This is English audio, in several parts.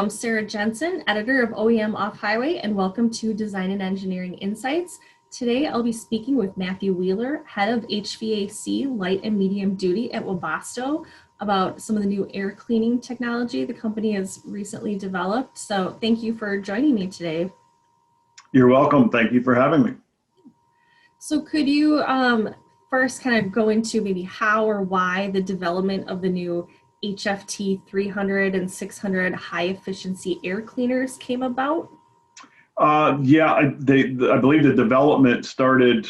I'm Sarah Jensen, editor of OEM Off-Highway, and welcome to Design and Engineering Insights. Today, I'll be speaking with Matthew Wheeler, head of HVAC Light and Medium Duty at Webasto, about some of the new air cleaning technology the company has recently developed. So thank you for joining me today. You're welcome. Thank you for having me. So could you first kind of go into maybe how or why the development of the new HFT 300 and 600 high efficiency air cleaners came about? I believe the development started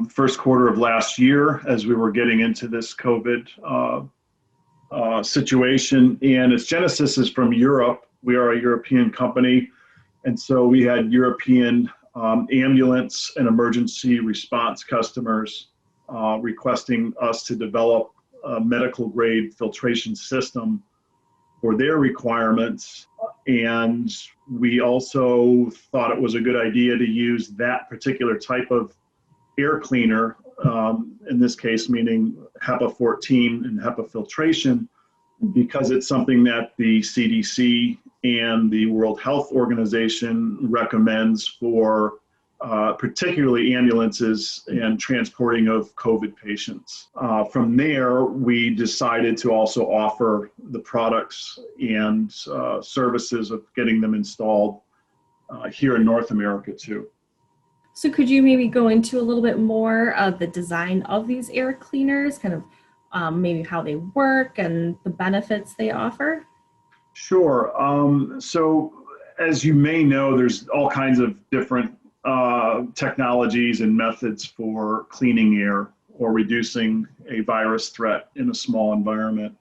first quarter of last year as we were getting into this COVID situation. And its genesis is from Europe. We are a European company. And so we had European ambulance and emergency response customers requesting us to develop a medical grade filtration system for their requirements. And we also thought it was a good idea to use that particular type of air cleaner, in this case meaning HEPA 14 and HEPA filtration, because it's something that the CDC and the World Health Organization recommends for particularly ambulances and transporting of COVID patients. From there, we decided to also offer the products and services of getting them installed here in North America too. So could you maybe go into a little bit more of the design of these air cleaners, kind of maybe how they work and the benefits they offer? Sure. So as you may know, there's all kinds of different technologies and methods for cleaning air or reducing a virus threat in a small environment.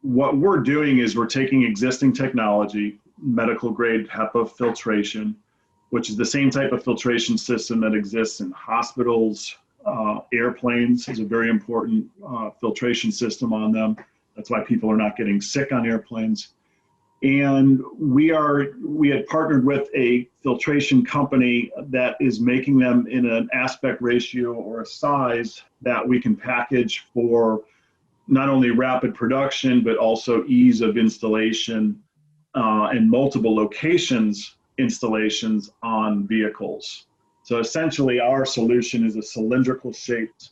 What we're doing is we're taking existing technology, medical grade HEPA filtration, which is the same type of filtration system that exists in hospitals. Airplanes is a very important filtration system on them. That's why people are not getting sick on airplanes. And we had partnered with a filtration company that is making them in an aspect ratio or a size that we can package for not only rapid production, but also ease of installation and multiple locations installations on vehicles. So essentially our solution is a cylindrical shaped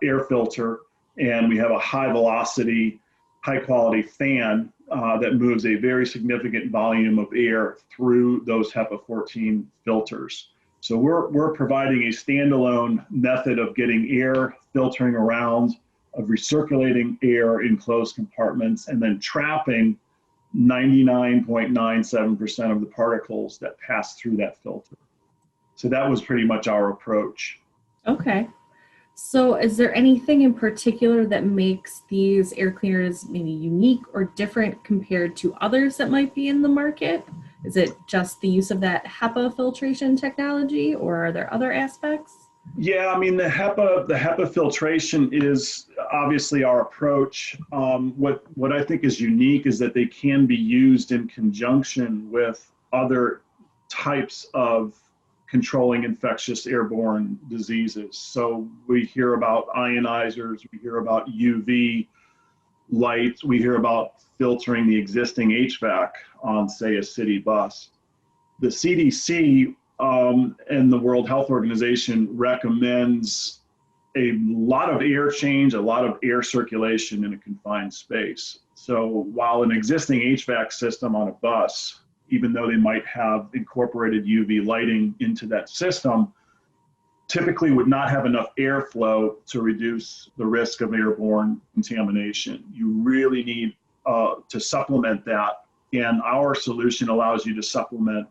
air filter, and we have a high velocity, high quality fan that moves a very significant volume of air through those HEPA 14 filters. So we're providing a standalone method of getting air filtering around, of recirculating air in closed compartments, and then trapping 99.97% of the particles that pass through that filter. So that was pretty much our approach. Okay. So is there anything in particular that makes these air cleaners maybe unique or different compared to others that might be in the market? Is it just the use of that HEPA filtration technology, or are there other aspects? Yeah, I mean, the HEPA filtration is obviously our approach. What I think is unique is that they can be used in conjunction with other types of controlling infectious airborne diseases. So we hear about ionizers, we hear about UV lights, we hear about filtering the existing HVAC on, say, a city bus. The CDC and the World Health Organization recommends a lot of air change, a lot of air circulation in a confined space. So while an existing HVAC system on a bus, even though they might have incorporated UV lighting into that system, typically would not have enough airflow to reduce the risk of airborne contamination. You really need to supplement that. And our solution allows you to supplement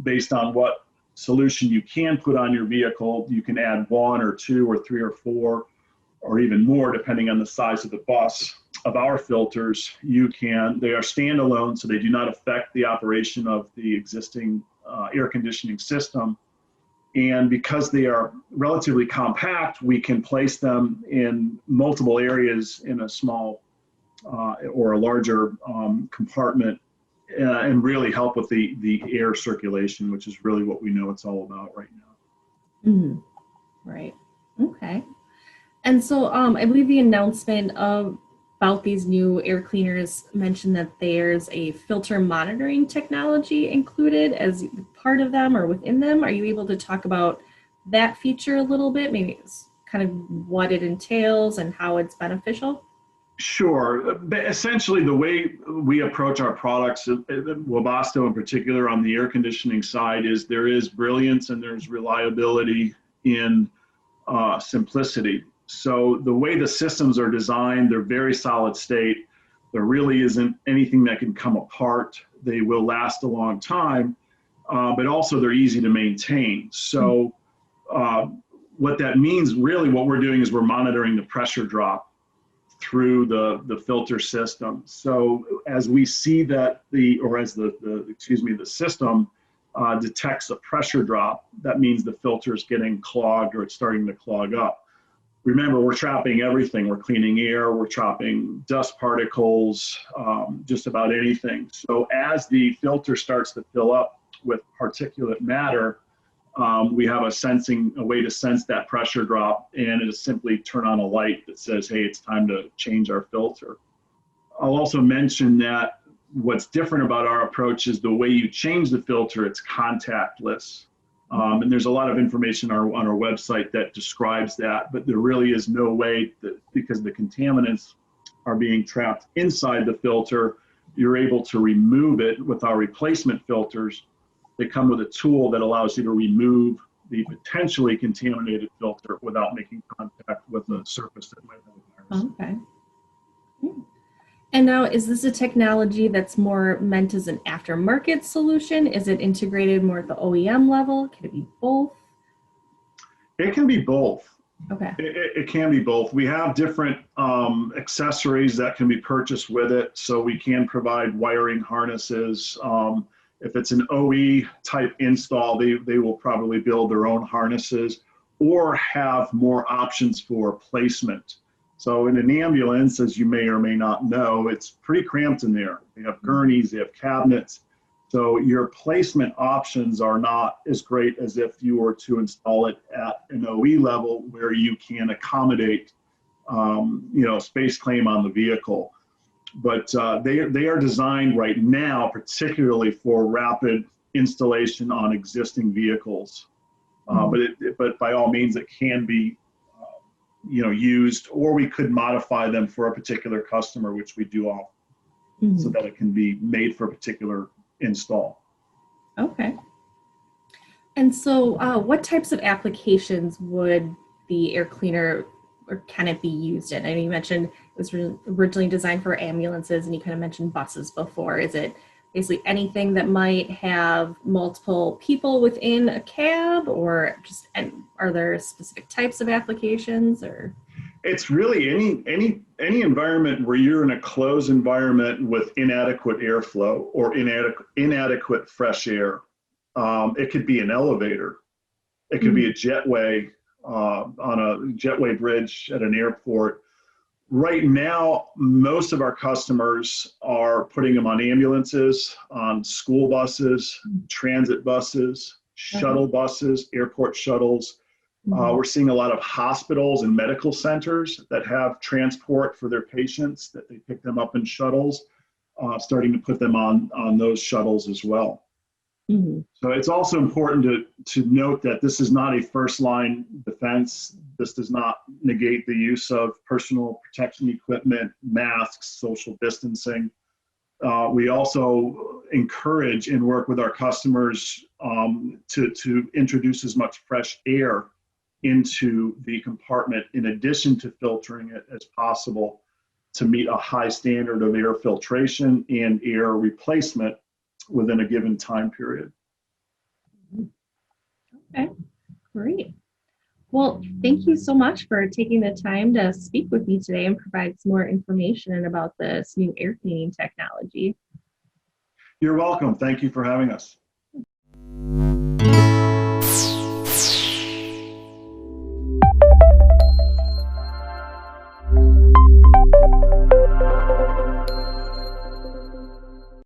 based on what solution you can put on your vehicle. You can add 1 or 2 or 3 or 4 or even more, depending on the size of the bus. Of our filters, they are standalone, so they do not affect the operation of the existing air conditioning system. And because they are relatively compact, we can place them in multiple areas in a small or a larger compartment and really help with the air circulation, which is really what we know it's all about right now. Mm-hmm. Right. Okay. And so I believe the announcement of about these new air cleaners mentioned that there's a filter monitoring technology included as part of them or within them. Are you able to talk about that feature a little bit? Maybe it's kind of what it entails and how it's beneficial? Sure. But essentially, the way we approach our products, Webasto in particular on the air conditioning side, is there is brilliance and there's reliability in simplicity. So the way the systems are designed, they're very solid state. There really isn't anything that can come apart. They will last a long time, but also they're easy to maintain. So what that means, really what we're doing is we're monitoring the pressure drop through the filter system. So as we see that the system detects a pressure drop, that means the filter is getting clogged or it's starting to clog up. Remember, we're trapping everything. We're cleaning air, we're trapping dust particles, just about anything. So as the filter starts to fill up with particulate matter, we have a way to sense that pressure drop, and it is simply turn on a light that says, hey, it's time to change our filter. I'll also mention that what's different about our approach is the way you change the filter, it's contactless. And there's a lot of information on our website that describes that, but there really is no way that, because the contaminants are being trapped inside the filter, you're able to remove it with our replacement filters. They come with a tool that allows you to remove the potentially contaminated filter without making contact with a surface that might have a virus. Okay. And now, is this a technology that's more meant as an aftermarket solution? Is it integrated more at the OEM level? Can it be both? It can be both. Okay. It can be both. We have different accessories that can be purchased with it. So we can provide wiring harnesses. If it's an OE type install, they will probably build their own harnesses or have more options for placement. So in an ambulance, as you may or may not know, it's pretty cramped in there. They have gurneys, they have cabinets. So your placement options are not as great as if you were to install it at an OE level where you can accommodate, space claim on the vehicle. But they are designed right now, particularly for rapid installation on existing vehicles. But by all means, it can be used, or we could modify them for a particular customer, which we do all, so that it can be made for a particular install. Okay. And so what types of applications would the air cleaner, or can it be used in? I know you mentioned it was originally designed for ambulances, and you kind of mentioned buses before. Is it basically anything that might have multiple people within a cab, or just, and are there specific types of applications? Or it's really any environment where you're in a closed environment with inadequate airflow or inadequate fresh air. It could be an elevator. It could be a jetway on a jetway bridge at an airport. Right now, most of our customers are putting them on ambulances, on school buses, transit buses, shuttle buses, airport shuttles. We're seeing a lot of hospitals and medical centers that have transport for their patients, that they pick them up in shuttles, starting to put them on those shuttles as well. So it's also important to note that this is not a first line defense. This does not negate the use of personal protection equipment, masks, social distancing. We also encourage and work with our customers to introduce as much fresh air into the compartment in addition to filtering it as possible to meet a high standard of air filtration and air replacement within a given time period. Okay, great. Well, thank you so much for taking the time to speak with me today and provide some more information about this new air cleaning technology. You're welcome. Thank you for having us.